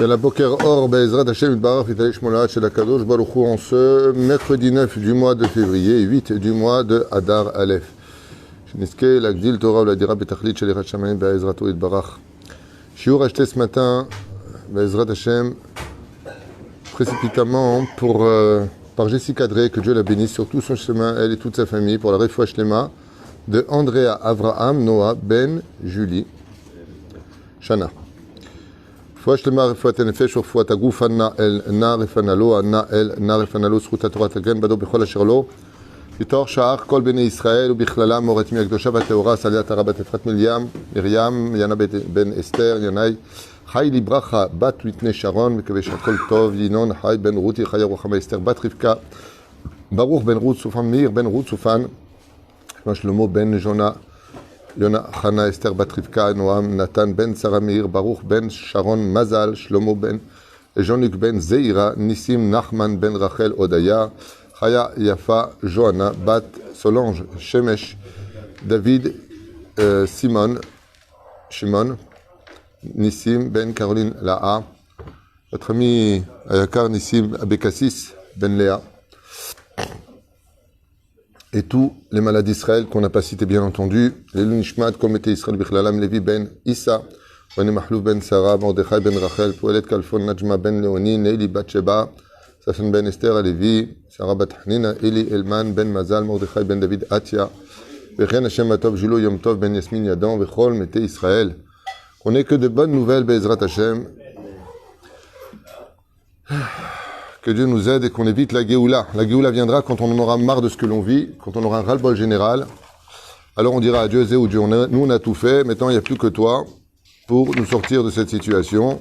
La Boker Or, Be'ezrat Hashem Yitbarach V'Talei Shmolat Shel HaKadosh Baruch Hu en ce mercredi 9 du mois de février, 8 du mois de Adar Aleph. Sheniske l'Agdil Torah ou la Dira Betachlit Shel Yirat Shamayim Be'ezrato Yitbarach. Shiur acheté ce matin, Be'ezrat Hashem, précipitamment par Jessica Drey, que Dieu la bénisse sur tout son chemin, elle et toute sa famille, pour la Refoua Shlema de Andrea Avraham Noah Ben Julie Shana. Refoua Shlema, Refoua Tenefesh, Refoua Taguf, Anna El Na Refanalo, Anna El Na Refanalo, Zchut Torah Tagen, Bado Bechol Asher Lo, Yitor Sha'ar, Kol Bnei Israël, Ubichlalam, Moret Mi Akdosha, Bateora, Saliat Arabat Efrat Miriam, Yana Ben Esther, Yanai, Chai Libracha, Bat Whitney Sharon, Mekavesh Hakol Tov, Yinon, Chai Ben Ruti, Chaya Rochama Esther, Bat Rivka, Baruch Ben Ruth Soufan, Mir Ben Ruth Soufan, Shlomo Ben Jonah, Yona Chana Esther Bat Rivka, Noam Nathan Ben Sarah Meir, Baruch Ben Sharon Mazal, Shlomo Ben Jean-Luc Ben Zeira, Nissim Nachman Ben Rachel Odaya, Chaya Yafa Johanna Bat Solange Shemesh, David Shimon, Nissim Ben Caroline Laha, notre ami Ayakar Nissim Abekassis Ben Léa, et tous les malades d'Israël qu'on n'a pas cités bien entendu, les Nishmat, Komete Israël Bichlalam, Levi Ben Issa, Bani Mahlouf Ben Sarah, Mordechai Ben Rachel, Pouelet Kalfon Najma Ben Leoni, Neili Bat Sheba, Safin Ben Esther Alevi, Sarah Bat Hanina, Eli Elman Ben Mazal, Mordechai Ben David Atia, Vechen Hashem Atov Julo Yom Tov Ben Yasmin Yadan, Vechol Mete Israël. On n'est que de bonnes nouvelles, Be'ezrat Hashem. Que Dieu nous aide et qu'on évite la Géoula. La Géoula viendra quand on en aura marre de ce que l'on vit, quand on aura un ras-le-bol général. Alors on dira à Dieu, Zéou Dieu, nous on a tout fait, maintenant il n'y a plus que toi pour nous sortir de cette situation.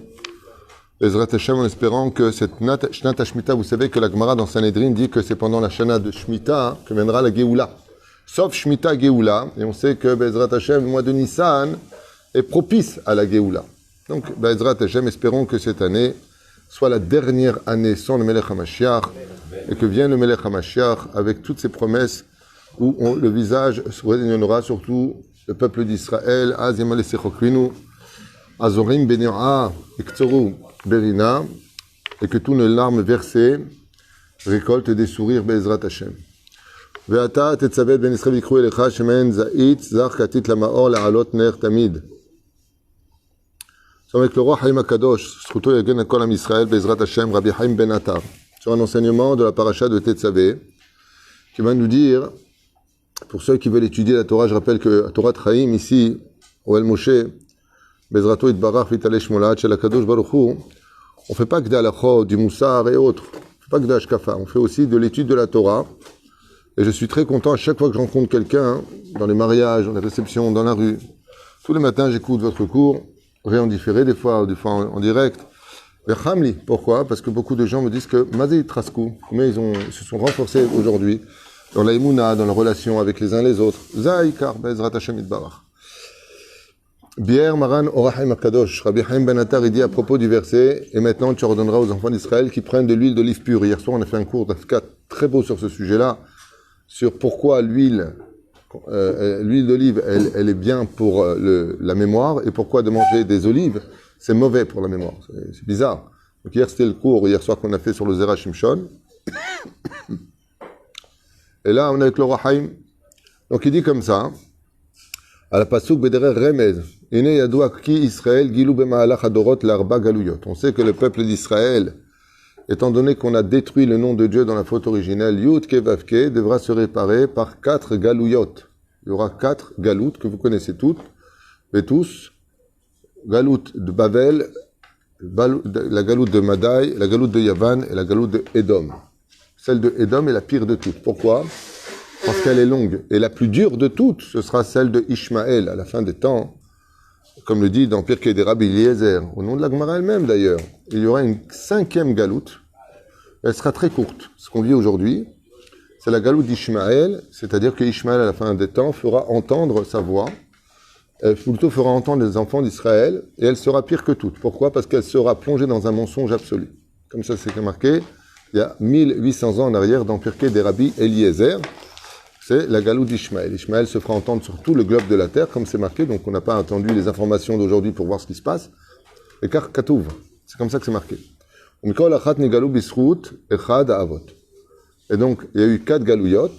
Be'ezrat Hashem, en espérant que cette Shnat Shemitah, vous savez que la Gemara dans Sanhedrin dit que c'est pendant la Shana de Shemitah que viendra la Géoula. Sauf Shemitah Géoula, et on sait que Be'ezrat Hashem, le mois de Nissan, est propice à la Géoula. Donc, Be'ezrat Hashem, espérons que cette année soit la dernière année sans le Melech HaMashiach, et que vienne le Melech HaMashiach avec toutes ses promesses où le visage rayonnera surtout le peuple d'Israël, Azima Lesechokrinu, Azorim Beni'a, Iktsoru Berina, et que toutes nos larmes versées récoltent des sourires, Be'ezrat Hashem. Ve'ata tetzavet ben Israël vikru elecha shemen za'it zach katit lamaor la'alot ner tamid. Avec le roi Haïm Akadosh, Zchuto Yagen Kol Am Israël, Be'ezrat Hashem, Rabbi Haïm Ben Attar, sur un enseignement de la paracha de Tetzavé, qui va nous dire, pour ceux qui veulent étudier la Torah, je rappelle que la Torah de Haïm, ici, au El Moshe, Be'ezrato Yitbarach V'Talei Shmolat Shel HaKadosh Baruch Hu, on ne fait pas que d'Alachot, du Moussar et autres, on ne fait pas que d'Ashkafa, on fait aussi de l'étude de la Torah, et je suis très content à chaque fois que je rencontre quelqu'un, dans les mariages, dans les réceptions, dans la rue, tous les matins j'écoute votre cours, en différé, des fois en direct. Pourquoi? Parce que beaucoup de gens me disent que Mazé Traskou, mais ils se sont renforcés aujourd'hui dans la Emouna, dans la relation avec les uns les autres. Zaïkar, Be'ezrat Hashem Yitbarach. Bier Maran Orahaim Akadosh, Rabbi Haïm Ben Attar, il dit à propos du verset, et maintenant tu ordonneras aux enfants d'Israël qui prennent de l'huile d'olive pure. Hier soir, on a fait un cours d'Afka très beau sur ce sujet-là, sur pourquoi l'huile d'olive, elle est bien pour la mémoire, et pourquoi de manger des olives, c'est mauvais pour la mémoire. C'est bizarre. Donc hier, c'était le cours, hier soir, qu'on a fait sur le Zera Shimshon. Et là, on est avec le roi Haïm. Donc il dit comme ça, à la Pasuk Bederer Remez, Ine Yadoua Ki Israël Gilou Bema'alach Adorot Larba Galuyot. On sait que le peuple d'Israël, étant donné qu'on a détruit le nom de Dieu dans la faute originelle, Yud Kevavke devra se réparer par 4 galouyot. Il y aura 4 galoutes que vous connaissez toutes, et tous. Galoute de Babel, la galoute de Madaï, la galoute de Yavan et la galoute de Édom. Celle de Édom est la pire de toutes. Pourquoi? Parce qu'elle est longue. Et la plus dure de toutes, ce sera celle de Ishmaël à la fin des temps. Comme le dit dans Pirkei des Rabbi Eliezer, au nom de la Gemara elle-même d'ailleurs, il y aura une 5e galoute. Elle sera très courte. Ce qu'on vit aujourd'hui, c'est la galoute d'Ishmaël, c'est-à-dire que Ishmaël à la fin des temps fera entendre sa voix, plutôt fera entendre les enfants d'Israël, et elle sera pire que toutes. Pourquoi? Parce qu'elle sera plongée dans un mensonge absolu. Comme ça c'est marqué, il y a 1800 ans en arrière dans Pirkei des Rabbi Eliezer, c'est la galoute d'Ishmaël. Ishmaël se fera entendre sur tout le globe de la terre, comme c'est marqué, donc on n'a pas attendu les informations d'aujourd'hui pour voir ce qui se passe. Et car Katouv, C'est comme ça que c'est marqué. Mikol achat nigalu bisrout echad avot. Et donc, il y a eu 4 galouyot.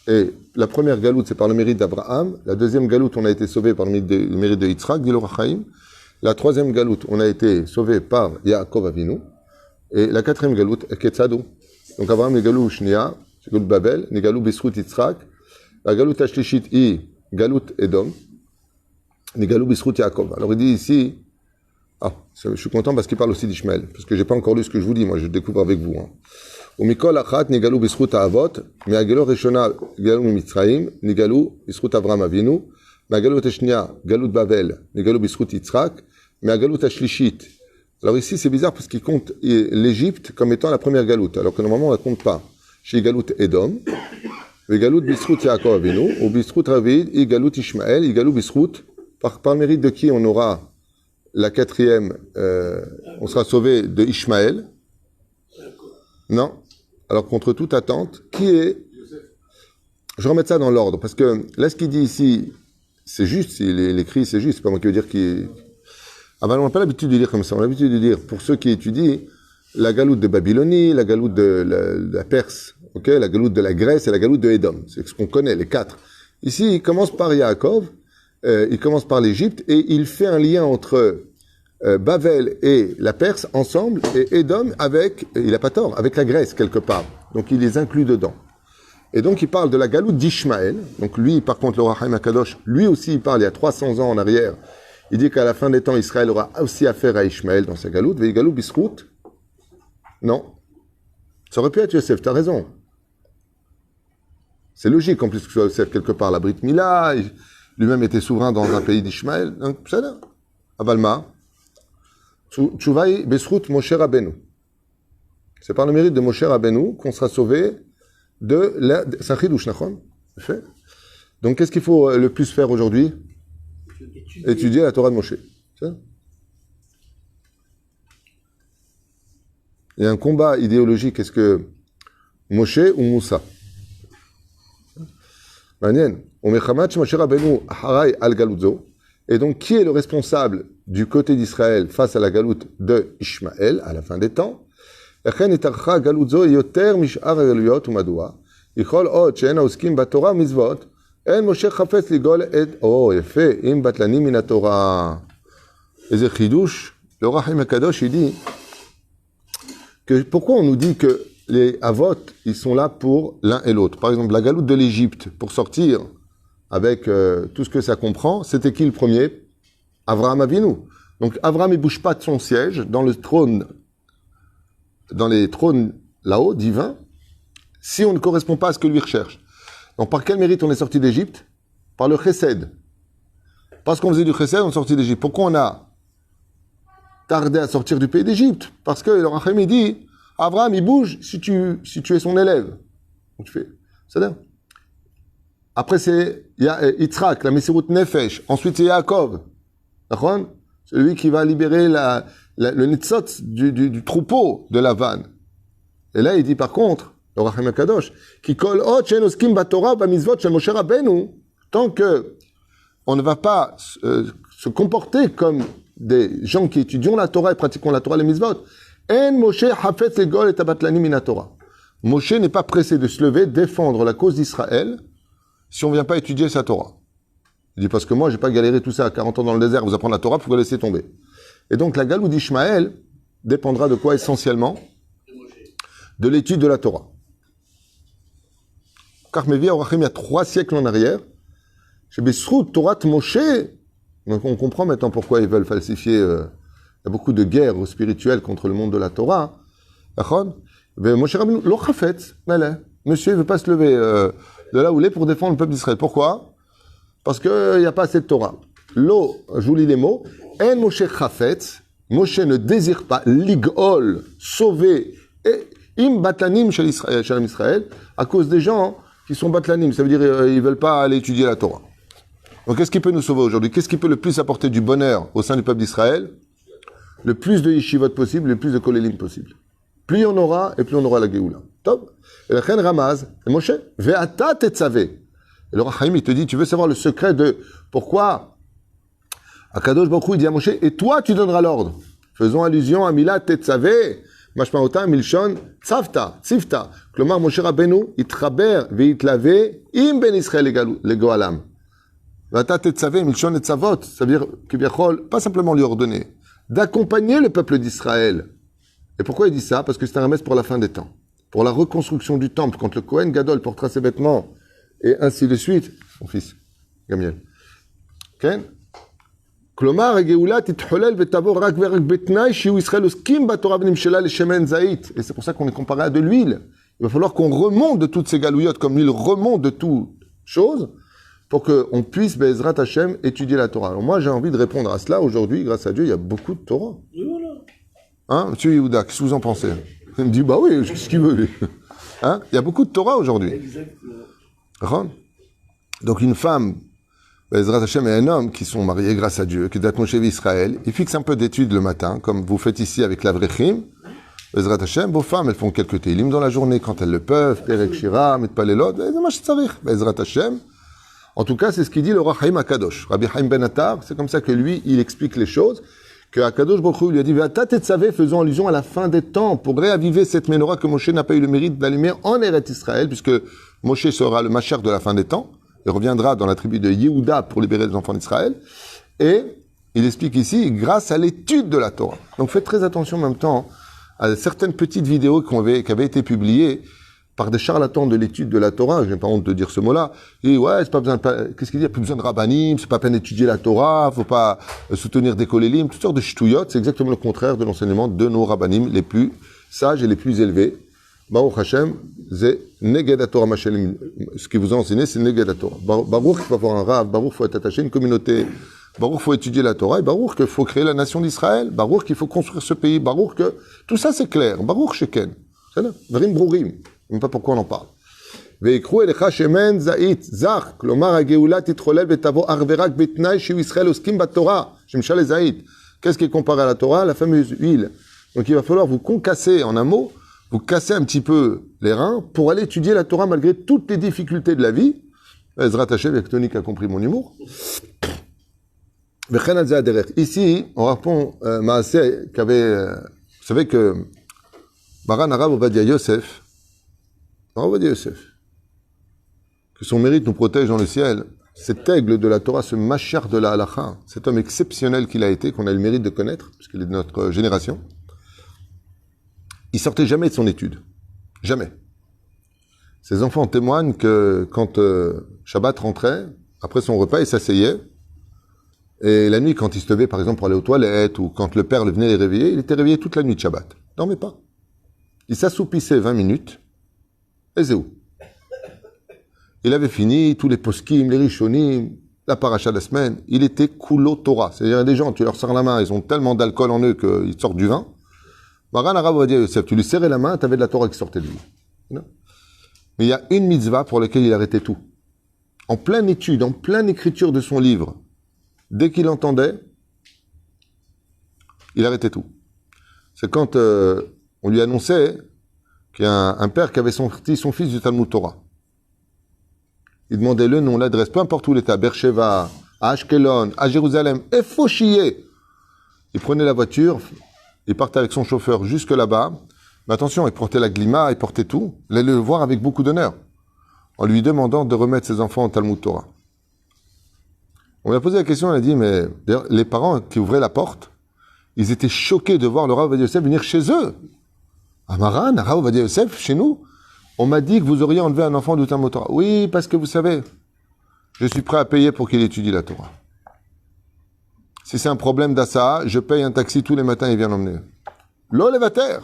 Et la première galoute, c'est par le mérite d'Abraham. La deuxième galoute, on a été sauvé par le mérite de Yitzhak, dit le Rachaim. La troisième galoute, on a été sauvé par Yaakov Avinu. Et la quatrième galoute, Ketzadou. Donc, Abraham, Nigalou Shnia, Galoute Babel, Nigalou Bisrout Yitzhak. La galoute Ashlishit, Galoute Edom. Nigalou Bisrout Yaakov. Alors, il dit ici, je suis content parce qu'il parle aussi d'Ishmaël. Parce que j'ai pas encore lu ce que je vous dis, moi, je découvre avec vous. ומכל אחת נגלו בזכות האבות, מהגלות הראשונה גלו ממצרים, נגלו בזכות אברהם אבינו, מהגלות השנייה, גלות בבל, נגלו בזכות יצחק, מהגלות השלישית. Alors ici, c'est bizarre parce qu'il compte l'Égypte comme étant la première galoute, alors que normalement on ne la compte pas. Chez galoute Edom, galoute b'zchut Yaakov Avinu, ou b'zchut Ravid, et galoute Ishmaël, et galoute b'zchut, par le mérite de qui on aura la quatrième, on sera sauvé de Ishmaël. Non. Alors, contre toute attente, qui est... Je vais remettre ça dans l'ordre, parce que là, ce qu'il dit ici, c'est juste, l'écrit, c'est juste, c'est pas moi qui veux dire qu'il... Ah ben, on n'a pas l'habitude de lire comme ça, on a l'habitude de lire, pour ceux qui étudient, la galoute de Babylonie, la galoute de la Perse, ok, la galoute de la Grèce et la galoute de Édom. C'est ce qu'on connaît, les 4. Ici, il commence par Yaakov, il commence par l'Égypte, et il fait un lien entre... Bavel et la Perse ensemble, et Édom avec, il n'a pas tort, avec la Grèce quelque part. Donc il les inclut dedans. Et donc il parle de la galoute d'Ishmaël. Donc lui, par contre, le Rachaim Akadosh, lui aussi il parle il y a 300 ans en arrière. Il dit qu'à la fin des temps, Israël aura aussi affaire à Ishmaël dans sa galoute. Veille galoute bisrout. Non. Ça aurait pu être Yosef, tu as raison. C'est logique en plus que ce soit Yosef quelque part. La Brit Mila, lui-même était souverain dans un pays d'Ishmaël. Donc ça là. Abalma. Tchouvaï Besrout Moshe Rabbeinu. C'est par le mérite de Moshe Rabbeinu qu'on sera sauvé de la... C'est un chidouche, nachon? Fait. Donc, qu'est-ce qu'il faut le plus faire aujourd'hui? Étudier la Torah de Moshe. Il y a un combat idéologique. Est-ce que Moshe ou Moussa? Manien. Omechamach Moshe Rabbeinu haray al galudzo. Et donc, qui est le responsable du côté d'Israël face à la galoute de Ishmaël à la fin des temps? Oh, il fait im batlani min Torah. Et le chidouche, le Rachaim Akadosh, il dit que pourquoi on nous dit que les avot, ils sont là pour l'un et l'autre. Par exemple, la galoute de l'Égypte, pour sortir avec tout ce que ça comprend, c'était qui le premier? Avraham Avinu. Donc Avraham ne bouge pas de son siège dans le trône, dans les trônes là-haut, divins, si on ne correspond pas à ce que lui recherche. Donc par quel mérite on est sorti d'Égypte? Par le chesed. Parce qu'on faisait du chesed, on est sorti d'Égypte. Pourquoi on a tardé à sortir du pays d'Égypte? Parce que le Rachem il dit, Avraham il bouge si tu es son élève. Donc tu fais, c'est-à-dire. Après, c'est Yitzhak, la Messirut Nefesh. Ensuite, c'est Yaakov. D'accord? Celui qui va libérer le Nitzot du troupeau de la vanne. Et là, il dit par contre, le Rachem Akadosh, qui kol ot she'en oskim batorah b'mizvot shel Moshe Rabbeinu, tant que on ne va pas se comporter comme des gens qui étudient la Torah et pratiquons la Torah, les mitzvot, en Moshe hafetz legol et abatlani min Torah. Moshe n'est pas pressé de se lever, défendre la cause d'Israël, si on ne vient pas étudier sa Torah. Il dit, parce que moi, j'ai pas galéré tout ça à 40 ans dans le désert, vous apprendre la Torah, pour vous laisser tomber. Et donc, la galoute d'Ishmaël dépendra de quoi essentiellement? De l'étude de la Torah. Car Mevi Avraham, il y a 3 siècles en arrière, chez Besrout, Torah Moshe, donc on comprend maintenant pourquoi ils veulent falsifier, il y a beaucoup de guerres spirituelles contre le monde de la Torah. Moshe Rabbeinu, lo chafetz, monsieur, il ne veut pas se lever de là où il est pour défendre le peuple d'Israël. Pourquoi? Parce qu'il n'y a pas assez de Torah. Lo, je vous lis les mots. En Moshe chafetz, Moshe ne désire pas ligol, sauver, et im batlanim shel Israël, à cause des gens qui sont batlanim. Ça veut dire ils ne veulent pas aller étudier la Torah. Donc qu'est-ce qui peut nous sauver aujourd'hui? Qu'est-ce qui peut le plus apporter du bonheur au sein du peuple d'Israël? Le plus de yeshivot possible, le plus de kolélim possible. Plus il y en aura, et plus on aura la Géoula. Top. Et la reine Ramaz, et Moshe, ve'ata tetzavé. Et le Rachaim, il te dit, tu veux savoir le secret de pourquoi Akadosh Baruch Hu, il dit à Moshe, et toi, tu donneras l'ordre. faisons allusion à Milat Tetzavé, Mashmaota Milshon Tzavta, Tzivta. Klomar Moshe Rabbeinu, Itchaber ve'itlavé im ben Israël legoalam. Vata Tetzavé, Milshon et Tzavot, ça veut dire que pas simplement lui ordonner, d'accompagner le peuple d'Israël. Et pourquoi il dit ça? Parce que c'est un remède pour la fin des temps. Pour la reconstruction du temple, quand le Kohen Gadol portera ses vêtements, et ainsi de suite, son fils, Gamiel. Okay? כלומר, הגאולה תתחולל ותבוא רק ורק בתנאי שיהיו ישראל עוסקים בתורה ונמשלה לשמן זית. Et c'est pour ça qu'on est comparé à de l'huile. Il va falloir qu'on remonte de toutes ces galouillottes, comme l'huile remonte de toutes choses, pour qu'on puisse, Bezrat Hashem, étudier la Torah. Alors moi, j'ai envie de répondre à cela. Aujourd'hui, grâce à Dieu, il y a beaucoup de Torah. Et voilà. Hein, Monsieur Yehuda, qu'est-ce que vous en pensez? Il me dit, bah oui, qu'est-ce qu'il veut, lui? Hein? Il y a beaucoup de Torah aujourd'hui. Exactement. Donc une femme, Bezrat Hashem, et un homme qui sont mariés grâce à Dieu, qui datent Moshe Israël, ils fixent un peu d'études le matin, comme vous faites ici avec l'Avrechim. Bezrat Hashem, vos femmes, elles font quelques télim dans la journée quand elles le peuvent, Perek Shira, Mitpalelot, Bezrat Hashem. En tout cas, c'est ce qu'il dit le Roi Chaim Akadosh. Rabbi Chaim Ben Attar, c'est comme ça que lui, il explique les choses, que Akadosh Baruch Hu lui a dit, V'ata tetzavé, faisant allusion à la fin des temps, pour réaviver cette menorah que Moshe n'a pas eu le mérite d'allumer en Eretz Israël, puisque Moshe sera le Mashiach de la fin des temps. Il reviendra dans la tribu de Yehuda pour libérer les enfants d'Israël. Et il explique ici, grâce à l'étude de la Torah. Donc faites très attention en même temps à certaines petites vidéos qui avaient été publiées par des charlatans de l'étude de la Torah. Je n'ai pas honte de dire ce mot-là. Et ouais, c'est pas besoin qu'est-ce qu'il dit? Il n'y a plus besoin de rabbanim, c'est pas peine d'étudier la Torah, faut pas soutenir des kolélim, toutes sortes de ch'touillottes. C'est exactement le contraire de l'enseignement de nos rabbanim les plus sages et les plus élevés. Baruch Hashem, c'est Neged Torah Mashelim. Ce qui vous a enseigné, c'est Neged Torah. Baruch, il faut avoir un rav. Baruch, il faut être attaché à une communauté. Baruch, il faut étudier la Torah. Et Baruch, il faut créer la nation d'Israël. Baruch, il faut construire ce pays. Baruch, que tout ça, c'est clair. Baruch, Sheken. C'est là. Vrim Brourim. Je ne sais pas pourquoi on en parle. Veikru elecha shemen zait zach. Klomar hageulah titrolel vetavo arverak betnai shiu Israël oskim batorah. Shemshal zait. Qu'est-ce qui est comparé à la Torah? La fameuse huile. Donc il va falloir vous concasser en un mot, vous casser un petit peu les reins pour aller étudier la Torah malgré toutes les difficultés de la vie. Ezrat Hashem, avec Tony qui a compris mon humour. Ici, on répond Maaseh qu'avait... vous savez que Maran Arav Ovadia Yosef, que son mérite nous protège dans le ciel, cet aigle de la Torah, ce Mashiach de la Halacha, cet homme exceptionnel qu'il a été, qu'on a le mérite de connaître, puisqu'il est de notre génération, il sortait jamais de son étude. Jamais. Ses enfants témoignent que quand Shabbat rentrait, après son repas, il s'asseyait. Et la nuit, quand il se levait, par exemple, pour aller aux toilettes, ou quand le père venait les réveiller, il était réveillé toute la nuit de Shabbat. Il dormait pas. Il s'assoupissait 20 minutes. Et c'est où? Il avait fini tous les poskim, les rishonim, la paracha de la semaine. Il était kulo Torah. C'est-à-dire, il y a des gens, tu leur serres la main, ils ont tellement d'alcool en eux qu'ils sortent du vin. Maran Arav Ovadia Yosef, tu lui serrais la main, tu avais de la Torah qui sortait de lui. Mais il y a une mitzvah pour laquelle il arrêtait tout. En pleine étude, en pleine écriture de son livre, dès qu'il entendait, il arrêtait tout. C'est quand on lui annonçait qu'il y a un père qui avait sorti son fils du Talmud Torah. Il demandait le nom, l'adresse, peu importe où il était, à Beersheva, à Ashkelon, à Jérusalem, et faut chier. Il prenait la voiture, il partait avec son chauffeur jusque là-bas. Mais attention, il portait la glima, il portait tout. Il allait le voir avec beaucoup d'honneur, en lui demandant de remettre ses enfants au Talmud Torah. On lui a posé la question, on a dit, mais d'ailleurs, les parents qui ouvraient la porte, ils étaient choqués de voir le Rav Ovadia Yosef venir chez eux. À Maran, Rav Ovadia Yosef, chez nous, on m'a dit que vous auriez enlevé un enfant du Talmud Torah. Oui, parce que vous savez, je suis prêt à payer pour qu'il étudie la Torah. Si c'est un problème d'Assa, je paye un taxi tous les matins, il vient l'emmener. L'Olevater.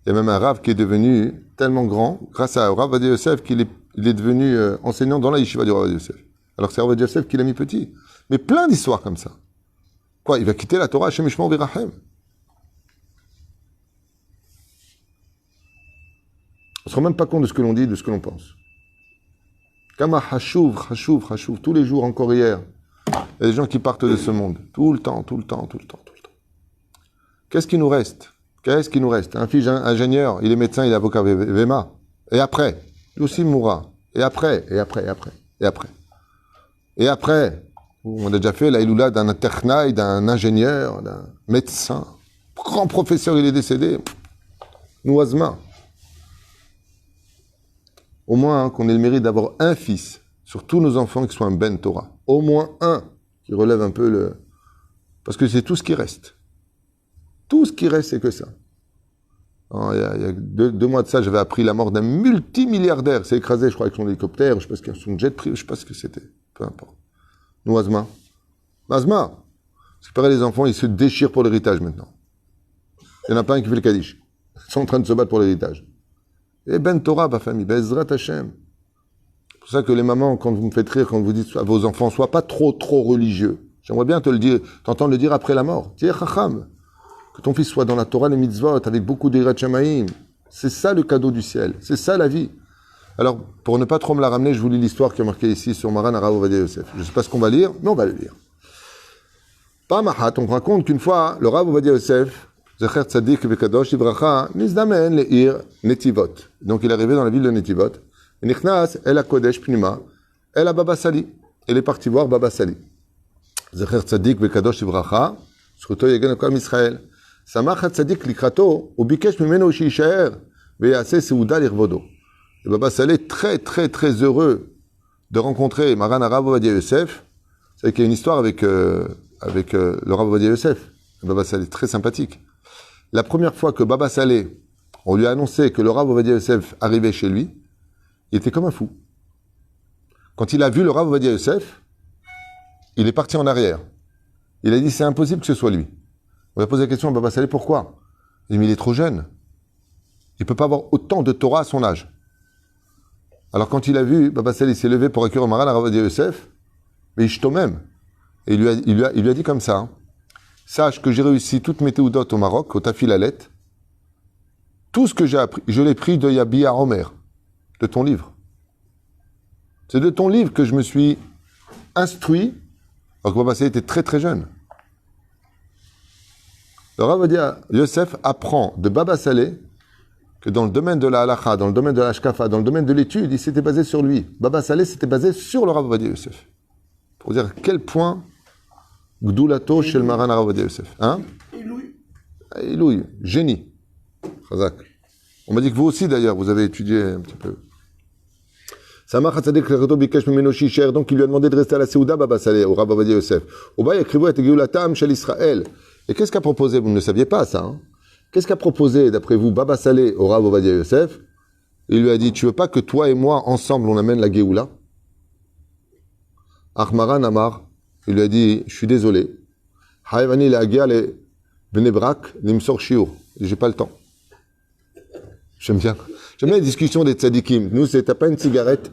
Il y a même un Rav qui est devenu tellement grand, grâce à Rav Ovadia Yosef, qu'il est devenu enseignant dans la yeshiva du Rav Ovadia Yosef. Alors c'est Rav Ovadia Yosef qui l'a mis petit. Mais plein d'histoires comme ça. Quoi, il va quitter la Torah chez Mishmor Virachem. On ne se rend même pas compte de ce que l'on dit, de ce que l'on pense. Kama hashuv, tous les jours, encore hier. Il y a des gens qui partent de ce monde. Tout le temps. Qu'est-ce qui nous reste? Un fils ingénieur, il est médecin, il est avocat VEMA. Et après? Lui aussi mourra. Et après? On a déjà fait la iloula d'un technaï, d'un ingénieur, d'un médecin. grand professeur, il est décédé. Nous, Azma. Au moins hein, qu'on ait le mérite d'avoir un fils sur tous nos enfants qui soit un Ben Torah. Au moins un qui relève un peu le... Parce que c'est tout ce qui reste. Tout ce qui reste, c'est que ça. Alors, il y a deux mois de ça, j'avais appris la mort d'un multimilliardaire. C'est écrasé, je crois, avec son hélicoptère, je sais pas ce qu'il y a, son jet privé, je sais pas ce que c'était. Peu importe. Nous, Azma. Azma. C'est pareil, les enfants, ils se déchirent pour l'héritage maintenant. Il n'y en a pas un qui fait le Kaddish. Ils sont en train de se battre pour l'héritage. Et Ben Torah, ma famille, Bezrat Hashem. C'est pour ça que les mamans, quand vous me faites rire, quand vous dites à vos enfants, sois pas trop religieux. J'aimerais bien te le dire, t'entendre le dire après la mort. Tiens, Chacham. Que ton fils soit dans la Torah, les mitzvot, avec beaucoup d'Irat Shamaïm. C'est ça le cadeau du ciel. C'est ça la vie. Alors, pour ne pas trop me la ramener, je vous lis l'histoire qui est marquée ici sur Maran Arav Ovadia Yosef. Je ne sais pas ce qu'on va lire, mais on va le lire. Par Mahat, on raconte qu'une fois, le Rav Ovadia Yosef, Zecher Tzadik Vekadosh Ibracha, Nizdamen Le'ir Netivot. Donc il est arrivé dans la ville de Netivot. Nichnas El HaKodesh Pnima, El HaBaba Sali. Il est parti voir Baba Sali. Zecher Tzadik Vekadosh Ibracha, Zchuto Yagen Kol Israël. Samach HaTzadik Likrato, Ubikesh Mimeno Shiishaer, Veyase Seuda Lirvodo. Et Baba Salé est très heureux de rencontrer Maran Arav Ovadia Yosef. Vous savez qu'il y a une histoire avec le Rav Ovadia Yosef. Baba Salé est très sympathique. La première fois que Baba Salé, on lui a annoncé que le Rav Ovadia Yosef arrivait chez lui, il était comme un fou. Quand il a vu le Rav Ovadia Yosef, il est parti en arrière. Il a dit c'est impossible que ce soit lui. On lui a posé la question à Baba Salé pourquoi. Il dit mais il est trop jeune. Il ne peut pas avoir autant de Torah à son âge. Alors quand il a vu, Baba Salé s'est levé pour accueillir Maran Arav Ovadia Yosef, mais il même. Et il lui a dit comme ça, hein, sache que j'ai réussi toutes mes théoudotes au Maroc, au Tafilalet. Tout ce que j'ai appris, je l'ai pris de Yabia Omer, de ton livre. C'est de ton livre que je me suis instruit, alors que Baba Salé était très jeune. Le Rav Ovadia Yosef apprend de Baba Salé que dans le domaine de la halakha, dans le domaine de la hashkafa, dans le domaine de l'étude, il s'était basé sur lui. Baba Salé s'était basé sur le Rav Ovadia Yosef. Pour dire à quel point Gdoulato chez le Maran Arav Ovadia Yosef. Hein? Ilouï, génie. Chazak. On m'a dit que vous aussi d'ailleurs, vous avez étudié un petit peu. Samach HaTzadik Likrato Bikesh Mimeno Shiishaer, donc il lui a demandé de rester à la Seuda, Baba Salé, au Rav Ovadia Yosef. Oba yakrivu et geulatam shel Israël. Et qu'est-ce qu'a proposé? Vous ne le saviez pas ça, hein? Qu'est-ce qu'a proposé, d'après vous, Baba Salé au Rav Ovadia Yosef? Il lui a dit, tu veux pas que toi et moi, ensemble, on amène la Géoula? Achmaran Amar, il lui a dit, je suis désolé. Haïvani le'agia le Bnebrak nimsor shiur. J'ai pas le temps. J'aime bien les discussions des tzadikim. Nous, c'est, t'as pas une cigarette.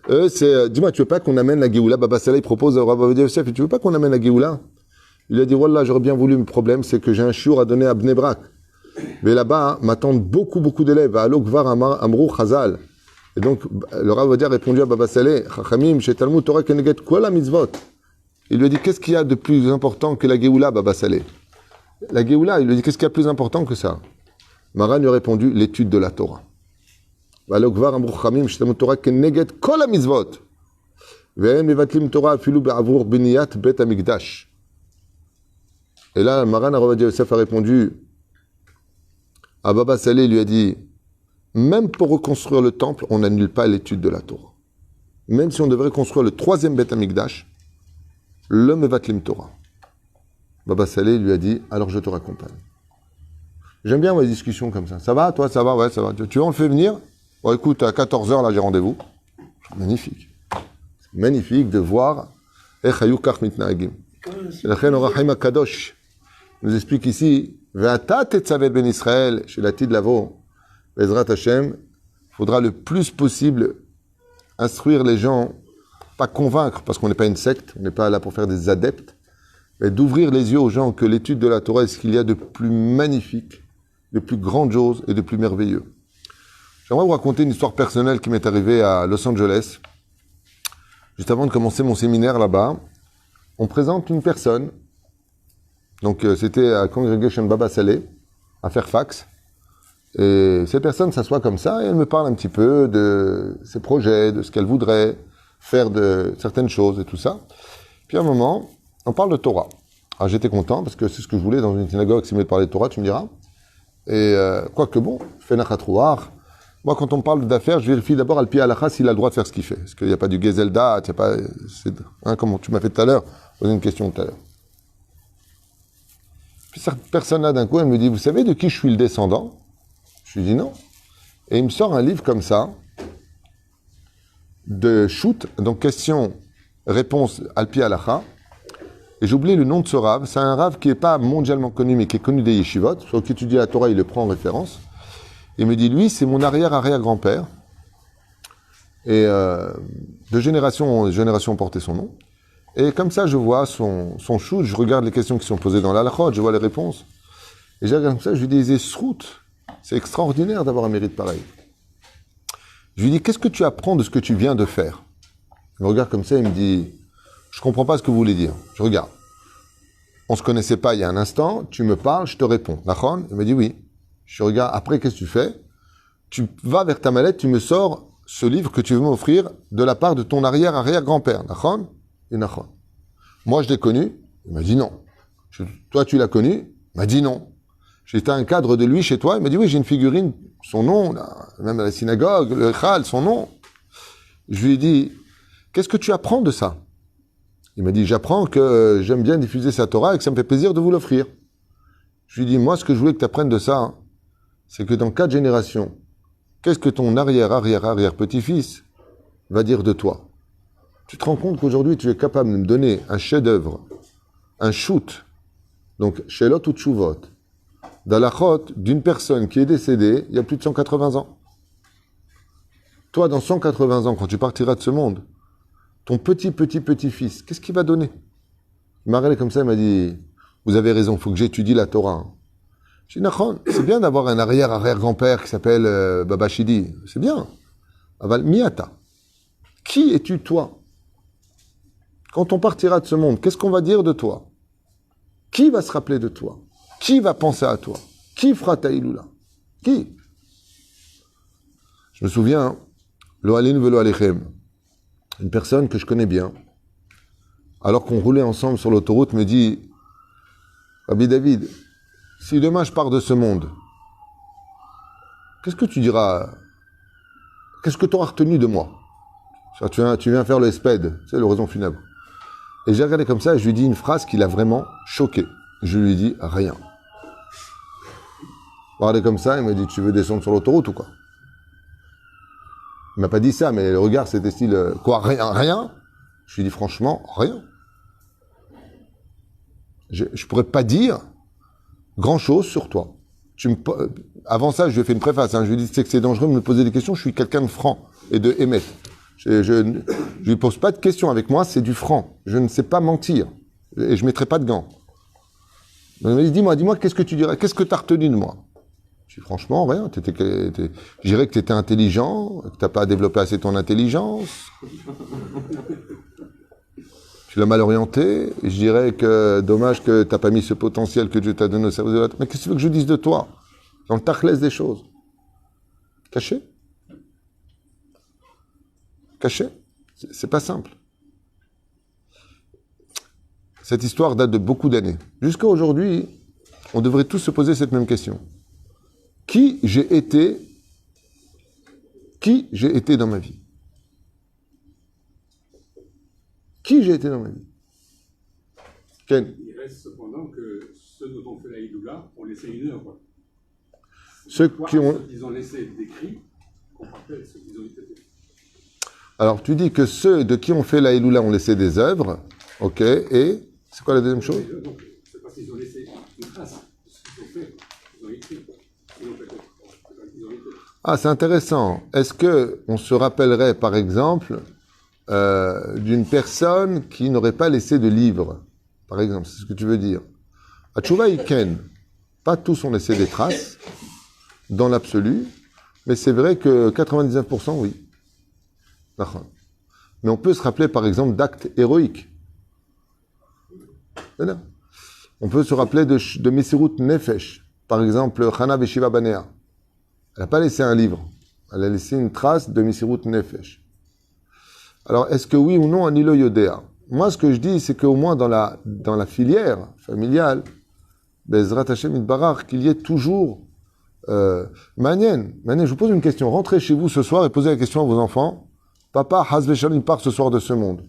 Eux, c'est, dis-moi, tu veux pas qu'on amène la Géoula? Baba Salé, il propose au Rav Ovadia Yosef, tu veux pas qu'on amène la Géoula? Il lui a dit, wallah, j'aurais bien voulu, le problème, c'est que j'ai un shiur à donner à Bnei Brak. Mais là-bas, m'attendent beaucoup d'élèves. À Alokvar Amrou Chazal. Et donc, le Rav Ovadia a répondu à Baba Salé, Chachamim, chez Talmud Torah Keneget Kol HaMitzvot. Il lui a dit, qu'est-ce qu'il y a de plus important que la Géoula, Baba Salé? La Géoula, il lui a dit, qu'est-ce qu'il y a de plus important que ça? Maran lui a répondu, l'étude de la Torah. Alokvar Amrou Chachamim, chez Talmud Torah Keneget Kol HaMitzvot. Ve'en mevatlim Torah afilu be'avur biniyat bet HaMikdash. Et là, Maran Arav Ovadia Yosef a répondu à Baba Salé, il lui a dit, même pour reconstruire le temple, on n'annule pas l'étude de la Torah. Même si on devrait construire le 3e Beth Amikdash, le Mevatlim Torah. Baba Salé lui a dit, alors je te raccompagne. J'aime bien les discussions comme ça. Ça va, toi, ça va? Ouais, ça va. Tu veux, on le fait venir? Bon, écoute, à 14h, là, j'ai rendez-vous. Magnifique. C'est magnifique de voir Echayou Kach Mitnaagim. La Chen Orachim Kadosh nous explique ici, Ve'ata tetzavet ben Israël, chez la Tid Lavo, Bezrat Hashem, il faudra le plus possible instruire les gens, pas convaincre, parce qu'on n'est pas une secte, on n'est pas là pour faire des adeptes, mais d'ouvrir les yeux aux gens que l'étude de la Torah est ce qu'il y a de plus magnifique, de plus grandiose et de plus merveilleux. J'aimerais vous raconter une histoire personnelle qui m'est arrivée à Los Angeles. Juste avant de commencer mon séminaire là-bas, on présente une personne. Donc, c'était à Congregation Baba Salé, à Fairfax. Et cette personne s'assoit comme ça et elle me parle un petit peu de ses projets, de ce qu'elle voudrait faire de certaines choses et tout ça. Puis à un moment, on parle de Torah. Alors j'étais content parce que c'est ce que je voulais dans une synagogue, si vous voulez parler de Torah, tu me diras. Et quoique bon, fenachatrouar. Moi, quand on me parle d'affaires, je vérifie d'abord al pi halakha s'il a le droit de faire ce qu'il fait. Est-ce qu'il n'y a pas du gezeldat, il n'y a pas, comme tu m'as fait tout à l'heure, posé une question tout à l'heure. Puis cette personne-là, d'un coup, elle me dit, vous savez de qui je suis le descendant? Je lui dis non. Et il me sort un livre comme ça, de shoot, donc question, réponse al pi halakha. Et j'ai oublié le nom de ce rave. C'est un rave qui n'est pas mondialement connu, mais qui est connu des yeshivot. Sur qui étudie la Torah, il le prend en référence. Il me dit, lui, c'est mon arrière-arrière-grand-père. Et de génération en génération portait son nom. Et comme ça, je vois son shoot, je regarde les questions qui sont posées dans l'halachot, je vois les réponses. Et je regarde comme ça, je lui dis, Zesrout, c'est extraordinaire d'avoir un mérite pareil. Je lui dis, qu'est-ce que tu apprends de ce que tu viens de faire? Il me regarde comme ça, il me dit, je comprends pas ce que vous voulez dire. Je regarde. On se connaissait pas il y a un instant, tu me parles, je te réponds. Nachon? Il me dit oui. Je regarde, après, qu'est-ce que tu fais? Tu vas vers ta mallette, tu me sors ce livre que tu veux m'offrir de la part de ton arrière-arrière-grand-père. Nachon? Et Nachon. Moi, je l'ai connu. Il m'a dit non. Toi, tu l'as connu? Il m'a dit non. J'étais un cadre de lui chez toi. Il m'a dit oui, j'ai une figurine, son nom, là, même à la synagogue, le Chal, son nom. Je lui ai dit, qu'est-ce que tu apprends de ça? Il m'a dit, j'apprends que j'aime bien diffuser sa Torah et que ça me fait plaisir de vous l'offrir. Je lui ai dit, moi, ce que je voulais que tu apprennes de ça, c'est que dans 4 générations, qu'est-ce que ton arrière-arrière-arrière-petit-fils va dire de toi? Tu te rends compte qu'aujourd'hui, tu es capable de me donner un chef-d'œuvre, un shoot, donc shelot ou tshuvot, d'alachot d'une personne qui est décédée il y a plus de 180 ans. Toi, dans 180 ans, quand tu partiras de ce monde, ton petit-petit-petit-fils, qu'est-ce qu'il va donner? Il m'a regardé comme ça, il m'a dit, vous avez raison, il faut que j'étudie la Torah. J'ai dit, Nachon, c'est bien d'avoir un arrière-arrière-grand-père qui s'appelle Baba Shidi. C'est bien. Aval miata. Qui es-tu, toi? Quand on partira de ce monde, qu'est-ce qu'on va dire de toi? Qui va se rappeler de toi? Qui va penser à toi? Qui fera ta iloula? Qui? Je me souviens, lo alin velo alechem, une personne que je connais bien, alors qu'on roulait ensemble sur l'autoroute, me dit, Rabbi David, si demain je pars de ce monde, qu'est-ce que tu diras? Qu'est-ce que tu auras retenu de moi? Tu viens faire le sped, c'est l'oraison funèbre. Et j'ai regardé comme ça et je lui dis une phrase qui l'a vraiment choqué. Je lui dis rien. Il m'a regardé comme ça, il m'a dit, tu veux descendre sur l'autoroute ou quoi? Il m'a pas dit ça, mais le regard c'était style, quoi, rien, rien? Je lui dis franchement, rien. Je pourrais pas dire grand-chose sur toi. Avant ça, je lui ai fait une préface. Je lui ai dit que c'est dangereux de me poser des questions. Je suis quelqu'un de franc et de émet. Je lui pose pas de questions avec moi, c'est du franc. Je ne sais pas mentir. Et je mettrai pas de gants. Donc, il m'a dit, dis-moi, qu'est-ce que tu dirais? Qu'est-ce que tu as retenu de moi? Je dis, franchement, rien. Je dirais que tu étais intelligent, que tu n'as pas développé assez ton intelligence. Tu l'as mal orienté. Et je dirais que dommage que tu n'as pas mis ce potentiel que Dieu t'a donné au service de l'autre. Mais qu'est-ce que tu veux que je dise de toi? Dans le tachlès des choses. Caché? Caché? C'est pas simple. Cette histoire date de beaucoup d'années. Jusqu'à aujourd'hui, on devrait tous se poser cette même question. Qui j'ai été dans ma vie? Qui j'ai été dans ma vie? Ken? Il reste cependant que ceux dont on fait la Hidoula ont laissé une œuvre. Ceux qui ont... Ils ont laissé d'écrit, qu'on rappelle ceux qu'ils ont été. Alors, tu dis que ceux de qui on fait la Hidoula ont laissé des œuvres, ok, et c'est quoi la deuxième chose? Donc, c'est parce qu'ils ont laissé une trace de ce qu'ils ont fait, ils ont écrit. Ils ont peut-être été. Ah, c'est intéressant. Est-ce que on se rappellerait, par exemple, d'une personne qui n'aurait pas laissé de livre, par exemple, c'est ce que tu veux dire? À Tchouva Iken, pas tous ont laissé des traces, dans l'absolu, mais c'est vrai que 99%, oui. Mais on peut se rappeler, par exemple, d'actes héroïques. On peut se rappeler de Mesirut Nefesh, par exemple, Chana Beshiva Banea. Elle n'a pas laissé un livre, elle a laissé une trace de Mesirut Nefesh. Alors, est-ce que oui ou non, Anilo Yodea? Moi, ce que je dis, c'est qu'au moins dans la filière familiale, Bezrat Hashem Itbarach, qu'il y ait toujours Manien, je vous pose une question. Rentrez chez vous ce soir et posez la question à vos enfants. Papa, Hazve Shalom, part ce soir de ce monde.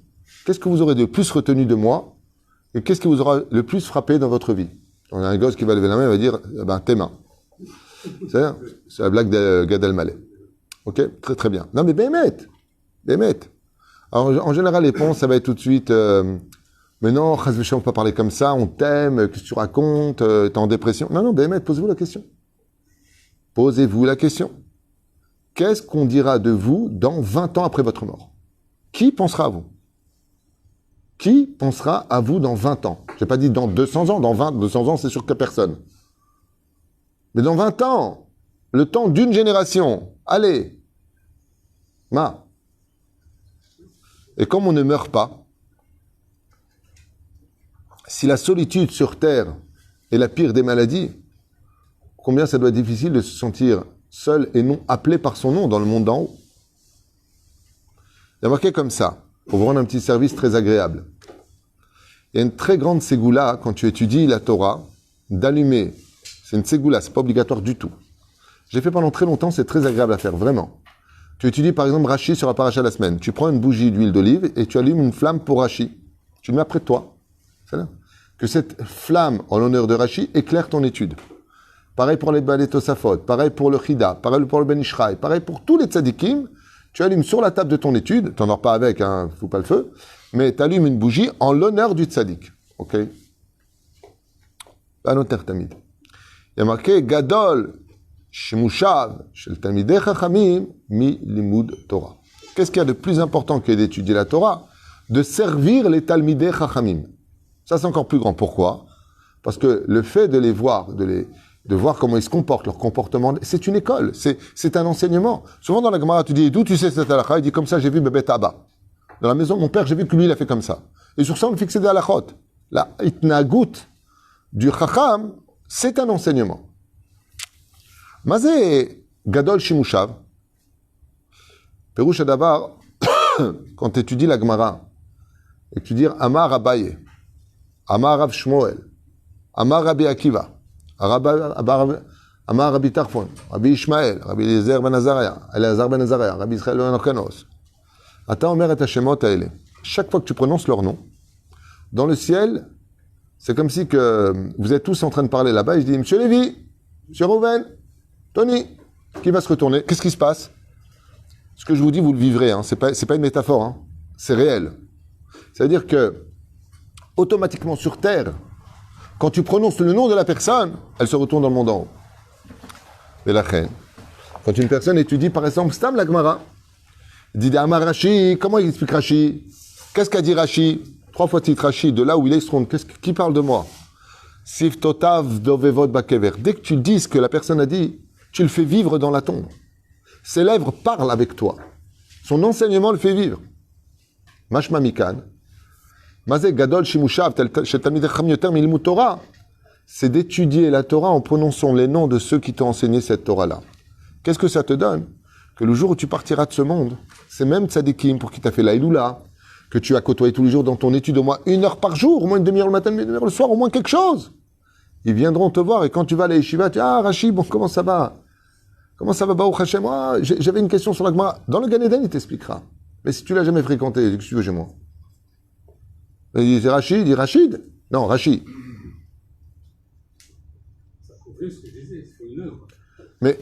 Qu'est-ce que vous aurez de plus retenu de moi? Et qu'est-ce qui vous aura le plus frappé dans votre vie? On a un gosse qui va lever la main et va dire, tes mains. C'est la blague de Gad Elmaleh. Ok? Très très bien. Non mais Bémet. Alors en général, les réponses, ça va être tout de suite, mais non, Hazve Shalom, on peut pas parler comme ça, on t'aime, qu'est-ce que tu racontes, t'es en dépression. Non, Bémet, posez-vous la question. Posez-vous la question. Qu'est-ce qu'on dira de vous dans 20 ans après votre mort? Qui pensera à vous? Qui pensera à vous dans 20 ans? Je n'ai pas dit dans 200 ans, dans 200 ans, c'est sûr que personne. Mais dans 20 ans, le temps d'une génération, allez, Et comme on ne meurt pas, si la solitude sur Terre est la pire des maladies, combien ça doit être difficile de se sentir seul et non appelé par son nom dans le monde d'en haut. Il y a marqué comme ça, pour vous rendre un petit service très agréable. Il y a une très grande ségoula, quand tu étudies la Torah, d'allumer. C'est une ségoula, c'est pas obligatoire du tout. J'ai fait pendant très longtemps, c'est très agréable à faire, vraiment. Tu étudies par exemple Rashi sur la paracha de la semaine. Tu prends une bougie d'huile d'olive et tu allumes une flamme pour Rashi. Tu le mets près de toi. C'est là. Que cette flamme, en l'honneur de Rashi, éclaire ton étude. Pareil pour les Balei Tosafot, pareil pour le Chida, pareil pour le Ben Ishraï, pareil pour tous les tzadikim. Tu allumes sur la table de ton étude, t'en dors pas avec, fous pas le feu, mais tu allumes une bougie en l'honneur du tzadik. Ok? Banoter Tamid. Il y a marqué Gadol Shemushav Shel Tamidei Chachamim Mi Limud Torah. Qu'est-ce qu'il y a de plus important que d'étudier la Torah? De servir les Talmidei Chachamim. Ça, c'est encore plus grand. Pourquoi? Parce que le fait de les voir, de voir comment ils se comportent, leur comportement, c'est une école, c'est un enseignement. Souvent dans la Gemara, tu dis, d'où tu sais cette halakha? Il dit, comme ça, j'ai vu Bébé Taba. Dans la maison de mon père, j'ai vu que lui, il a fait comme ça. Et sur ça, on fixe des halakhot. La itnagout du chacham, c'est un enseignement. Mazé gadol shimushav, Perouche Adavar, quand tu étudies la Gemara, et que tu dis Amar Abaye, Amar Rav Shmuel, Amar Rabbi Akiva, Amar Rabbi Tarfon, Rabbi Ishmael, Rabbi Eliezer ben Azariah, Rabbi Israël ben Orkanos. Ata Omer et Hashemot Haele. Chaque fois que tu prononces leur nom, dans le ciel, c'est comme si que vous êtes tous en train de parler là-bas, et je dis, Monsieur Lévi, Monsieur Rouven, Tony, qui va se retourner? Qu'est-ce qui se passe? Ce que je vous dis, vous le vivrez, c'est pas une métaphore, c'est réel. Ça veut dire que, automatiquement sur Terre, quand tu prononces le nom de la personne, elle se retourne dans le monde en haut. Et la reine. Quand une personne étudie, par exemple, Stam la Gemara, dit Amar Rashi, comment il explique Rashi? Qu'est-ce qu'a dit Rashi? 3 fois titre Rashi, de là où il est, qui parle de moi? Sif Totav Dovevot Bakever. Dès que tu dis ce que la personne a dit, tu le fais vivre dans la tombe. Ses lèvres parlent avec toi. Son enseignement le fait vivre. Mashma Mikan. Mazé Gadol Shimushav, Torah, c'est d'étudier la Torah en prononçant les noms de ceux qui t'ont enseigné cette Torah-là. Qu'est-ce que ça te donne? Que le jour où tu partiras de ce monde, c'est même tzadikim pour qui t'as fait la Iloula, que tu as côtoyé tous les jours dans ton étude au moins 1 heure par jour, au moins une demi-heure le matin, une demi-heure le soir, au moins quelque chose. Ils viendront te voir et quand tu vas à la yeshiva, tu dis, ah Rachid, bon, comment ça va? Comment ça va, Baruch Hashem? J'avais une question sur la Gemara. Dans le Gan Eden, il t'expliquera. Mais si tu l'as jamais fréquenté, qu'est-ce que tu veux chez moi? Il dit, c'est Rachid, il dit Rachid? Non, Rachid. Ça prouve ce que je disais, c'est une œuvre. Mais,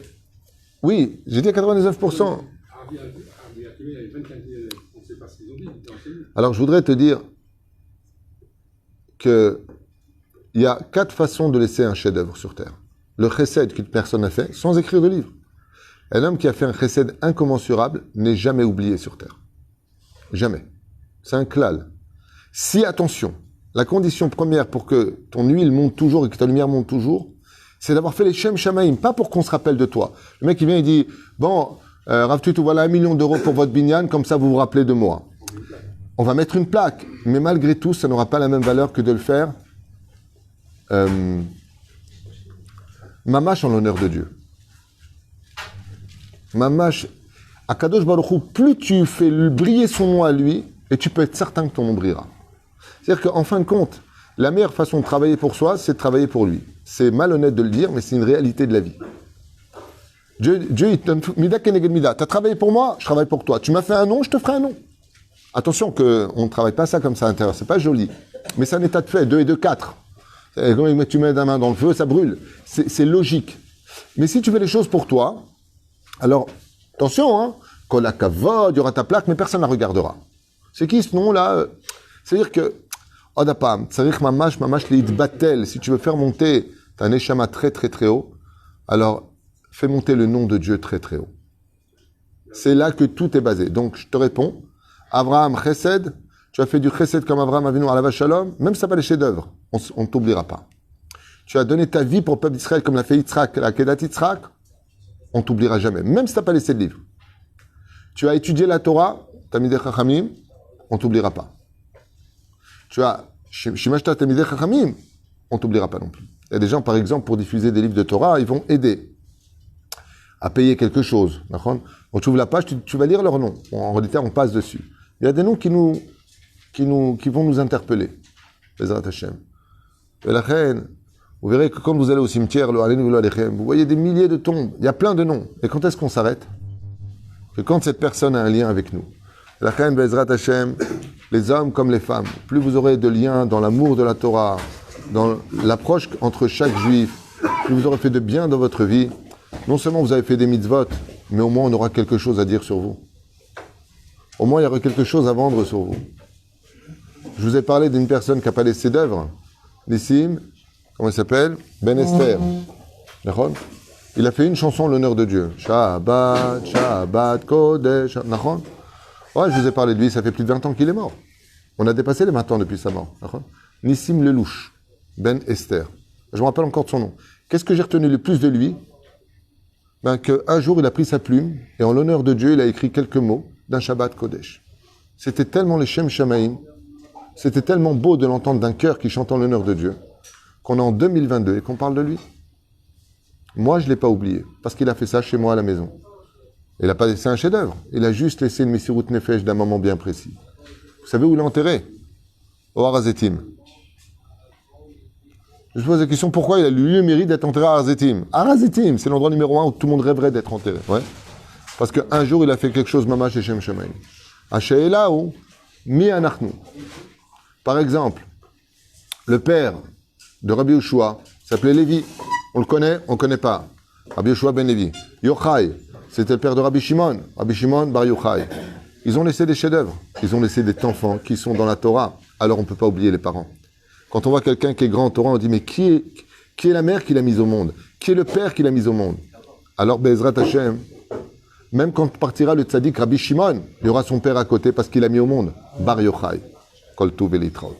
oui, j'ai dit à 99%. Rabbi Akiva, il y avait 24 élèves. On ne sait pas ce qu'ils ont dit, ils étaient enseignés. Alors, je voudrais te dire que il y a 4 façons de laisser un chef-d'œuvre sur Terre. Le chesed qu'une personne a fait, sans écrire de livre. Un homme qui a fait un chesed incommensurable n'est jamais oublié sur Terre. Jamais. C'est un klal. Si, attention, la condition première pour que ton huile monte toujours et que ta lumière monte toujours, c'est d'avoir fait les Shem Shamaim, pas pour qu'on se rappelle de toi. Le mec, il vient, il dit, bon, Rav Tutu, voilà 1 million d'euros pour votre binyan, comme ça vous vous rappelez de moi. On va mettre une plaque, mais malgré tout, ça n'aura pas la même valeur que de le faire mamash en l'honneur de Dieu. Mamash, à Kadosh Baruch Hu, plus tu fais briller son nom à lui, et tu peux être certain que ton nom brillera. C'est-à-dire qu'en fin de compte, la meilleure façon de travailler pour soi, c'est de travailler pour lui. C'est malhonnête de le dire, mais c'est une réalité de la vie. Dieu il te donne mida keneged mida. Tu as travaillé pour moi, je travaille pour toi. Tu m'as fait un nom, je te ferai un nom. Attention qu'on ne travaille pas ça comme ça à l'intérieur, c'est pas joli. Mais c'est un état de fait, 2 et 2, 4. Et quand tu mets ta main dans le feu, ça brûle. C'est logique. Mais si tu fais les choses pour toi, alors, attention, hein, quand la kavod, il y aura ta plaque, mais personne ne la regardera. C'est qui ce nom-là? C'est-à-dire que, odapam, tsarich mamash liitbatel, si tu veux faire monter ta neshama très très très haut, alors fais monter le nom de Dieu très très haut. C'est là que tout est basé. Donc, je te réponds, Abraham chesed, tu as fait du chesed comme Abraham Avinu alav shalom, même si ça n'a pas les chefs-d'œuvre, on ne t'oubliera pas. Tu as donné ta vie pour le peuple d'Israël comme l'a fait Yitzhak, la Kedat Yitzhak, on ne t'oubliera jamais, même si tu n'as pas laissé de livre. Tu as étudié la Torah, Tamidei Chachamim, on ne t'oubliera pas. Tu as Shimashta Tamidei Chachamim, on ne t'oubliera pas non plus. Il y a des gens, par exemple, pour diffuser des livres de Torah, ils vont aider à payer quelque chose. D'accord? On ouvre la page, tu vas lire leur nom. En réalité, on passe dessus. Il y a des noms qui vont nous interpeller. Bezrat Hashem. Et la reine, vous verrez que quand vous allez au cimetière, vous voyez des milliers de tombes. Il y a plein de noms. Et quand est-ce qu'on s'arrête? Que quand cette personne a un lien avec nous. La reine Bezrat Hashem, les hommes comme les femmes, plus vous aurez de liens dans l'amour de la Torah, dans l'approche entre chaque juif, plus vous aurez fait de bien dans votre vie, non seulement vous avez fait des mitzvot, mais au moins on aura quelque chose à dire sur vous. Au moins il y aura quelque chose à vendre sur vous. Je vous ai parlé d'une personne qui n'a pas laissé d'œuvre. Nissim, comment il s'appelle? Ben Esther. D'accord? Il a fait une chanson en l'honneur de Dieu. Shabbat, Shabbat, Kodesh. D'accord? Ouais, je vous ai parlé de lui, ça fait plus de 20 ans qu'il est mort. On a dépassé les 20 ans depuis sa mort. D'accord? Nissim Lelouch, Ben Esther. Je me rappelle encore de son nom. Qu'est-ce que j'ai retenu le plus de lui? Qu'un jour, il a pris sa plume et en l'honneur de Dieu, il a écrit quelques mots d'un Shabbat Kodesh. C'était tellement les Shem Shamaïm, c'était tellement beau de l'entendre d'un cœur qui chante en l'honneur de Dieu, qu'on est en 2022 et qu'on parle de lui. Moi, je ne l'ai pas oublié, parce qu'il a fait ça chez moi à la maison. Il n'a pas laissé un chef-d'œuvre, il a juste laissé une Messirut Nefesh d'un moment bien précis. Vous savez où il est enterré? Au Har HaZeitim. Je pose la question, pourquoi il a eu le mérite d'être enterré à Har HaZeitim? Har HaZeitim, c'est l'endroit numéro 1 où tout le monde rêverait d'être enterré. Ouais. Parce qu'un jour, il a fait quelque chose, Mama chez Shem Shemaim. Ashe'ela ou Mi Anachnu. Par exemple, le père de Rabbi Yoshua s'appelait Lévi. On le connaît, on ne connaît pas. Rabbi Yoshua ben Lévi. Yochai, c'était le père de Rabbi Shimon bar Yochai. Ils ont laissé des chefs-d'œuvre. Ils ont laissé des enfants qui sont dans la Torah. Alors on ne peut pas oublier les parents. Quand on voit quelqu'un qui est grand en Torah, on dit, mais qui est la mère qui l'a mise au monde? Qui est le père qui l'a mise au monde? Alors, Bezrat Hashem, même quand partira le tzaddik Rabbi Shimon, il y aura son père à côté parce qu'il l'a mis au monde. Bar Yochai. Kol Tuv Elitraot.